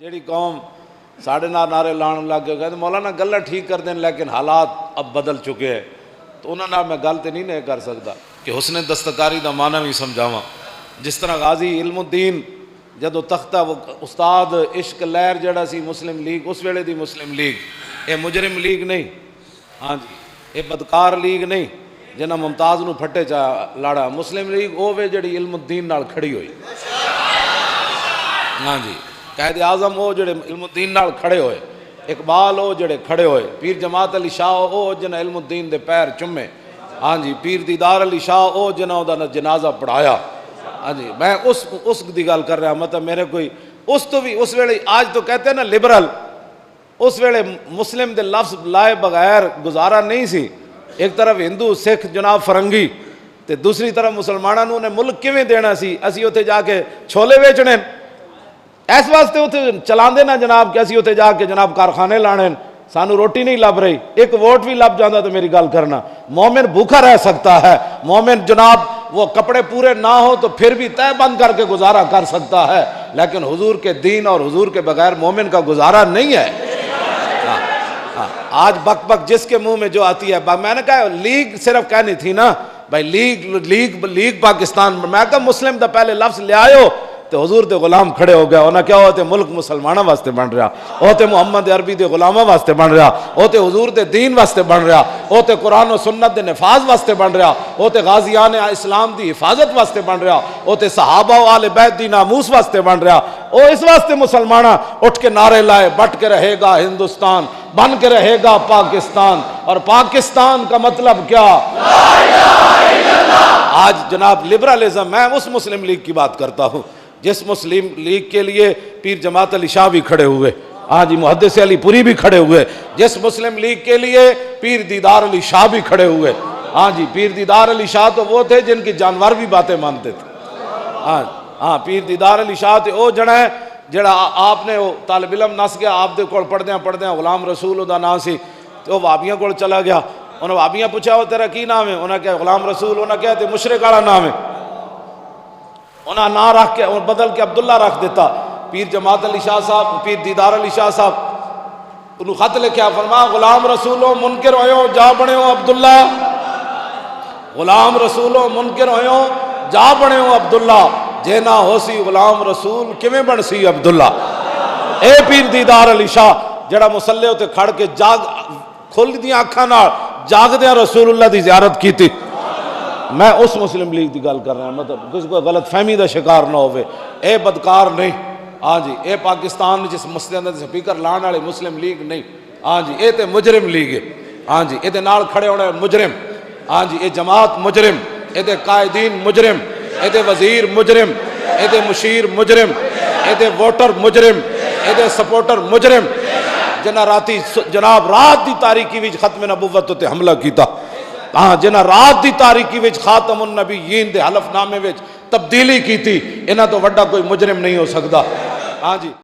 جیڑی قوم ساڑھے نعرے لان لگ گئے کہتے مولانا گلہ ٹھیک کر دیں لیکن حالات اب بدل چکے ہیں، تو انہوں نے میں گل تو نہیں کر سکتا کہ حسن دستکاری دا معنی بھی سمجھاواں۔ جس طرح غازی علم الدین جدو تختہ وہ استاد عشق لہر جڑا سی مسلم لیگ، اس ویلے دی مسلم لیگ، اے مجرم لیگ نہیں، ہاں جی اے بدکار لیگ نہیں جنہاں ممتاز نو پھٹے چا لاڑا، مسلم لیگ او وے جڑی علم الدین نال کھڑی ہوئی، ہاں جی قائد اعظم او جڑے علم الدین نال کھڑے ہوئے، اقبال او جڑے کھڑے ہوئے، پیر جماعت علی شاہ او جنہ علم الدین دے پیر چمے، ہاں جی پیر دیدار علی شاہ او جنہ دا جنازہ پڑھایا، ہاں جی میں اس دی گل کر رہا، مطلب میرے کوئی اس تو بھی اس ویلے آج تو کہتے ہیں نا لبرل، اس ویلے مسلم دے لفظ لائے بغیر گزارا نہیں سی، ایک طرف ہندو سکھ جناب فرنگی تے دوسری طرف مسلمانوں نے ملک کیویں دینا سی، اسی اتنے جا کے چھولے بیچنے اس واسطے اتنے چلاندے نا جناب کہ اسی اتنے جا کے جناب کارخانے لانے، سانو روٹی نہیں لب رہی، ایک ووٹ بھی لب جاندہ تو میری گل کرنا، مومن بھوکا رہ سکتا ہے، مومن جناب وہ کپڑے پورے نہ ہو تو پھر بھی تہ بند کر کے گزارا کر سکتا ہے، لیکن حضور کے دین اور حضور کے بغیر مومن کا گزارا نہیں ہے۔ آج بک بک جس کے منہ میں جو آتی ہے، میں نے کہا لیگ صرف کہنی تھی نا بھائی لیگ پاکستان، میں کہا مسلم دا پہلے لفظ لے آئے تو حضور دے غلام کھڑے ہو گیا، انہاں کیا ہوتے ملک مسلمانہ واسطے بن رہا، ہوتے محمد عربی دے غلامہ واسطے بن رہا، ہوتے حضور دے دین واسطے بن رہا، ہوتے قرآن و سنت دے نفاذ واسطے بن رہا، ہوتے غازیان اسلام دی حفاظت واسطے بن رہا، ہوتے صحابہ و آل بیت دی ناموس واسطے بن رہا، او اس واسطے مسلمانہ اٹھ کے نعرے لائے بٹ کے رہے گا ہندوستان، بن کے رہے گا پاکستان، اور پاکستان کا مطلب کیا؟ لا الہ الا اللہ۔ آج جناب لبرلزم، میں اس مسلم لیگ کی بات کرتا ہوں جس مسلم لیگ کے لیے پیر جماعت علی شاہ بھی کھڑے ہوئے، ہاں جی محدث علی پوری بھی کھڑے ہوئے، جس مسلم لیگ کے لیے پیر دیدار علی شاہ بھی کھڑے ہوئے، ہاں جی پیر دیدار علی شاہ تو وہ تھے جن کی جانور بھی باتیں مانتے تھے، ہاں پیر دیدار علی شاہ تے او جڑا ہے جڑا آپ نے طالب علم نس گیا آپ دے کول پڑھدیاں غلام رسول دا نام سی، تو وہابیاں کول چلا گیا، انہوں وہابیاں پوچھا وہ تیرا کی نام ہے، انہوں نے کہا غلام رسول، انہوں نے کہا تے مشرک والا نام ہے، انہاں نہ رکھ کے بدل کے عبداللہ رکھ دیتا۔ پیر جماعت علی شاہ صاحب، پیر دیدار علی شاہ صاحب انہوں خط لکھیا، فرما غلام رسولو منکر ہوئیو جا بنیو عبداللہ، غلام رسولو منکر ہوئیو جا بنیو عبداللہ، جے نہ ہو سی غلام رسول کیویں بن سی عبداللہ۔ اے پیر دیدار علی شاہ جڑا مسلح ہوتے کھڑ کے جاگ کھل دیاں آنکھاں نال جاگ دیاں رسول اللہ دی زیارت کی تھی۔ میں اس مسلم لیگ دی گل کر رہا ہوں، مطلب کسی کو غلط فہمی دا شکار نہ ہوئے، اے بدکار نہیں، ہاں جی اے پاکستان جس مسجد اندر سپیکر لان والے مسلم لیگ نہیں، ہاں جی اے تے مجرم لیگ ہے، ہاں جی اے تے نال کھڑے ہونے مجرم، ہاں جی اے جماعت مجرم، اے تے قائدین مجرم، اے تے وزیر مجرم، اے تے مشیر مجرم، اے تے ووٹر مجرم، اے تے سپورٹر مجرم، جنہ راتی جناب رات دی تاریکی وچ ختم نبوت تے حملہ کیتا، ہاں جنہ رات دی تاریکی وچ خاتم النبیین دے حلف نامے وچ تبدیلی کی تھی، انہاں تو وڈا کوئی مجرم نہیں ہو سکتا، ہاں جی۔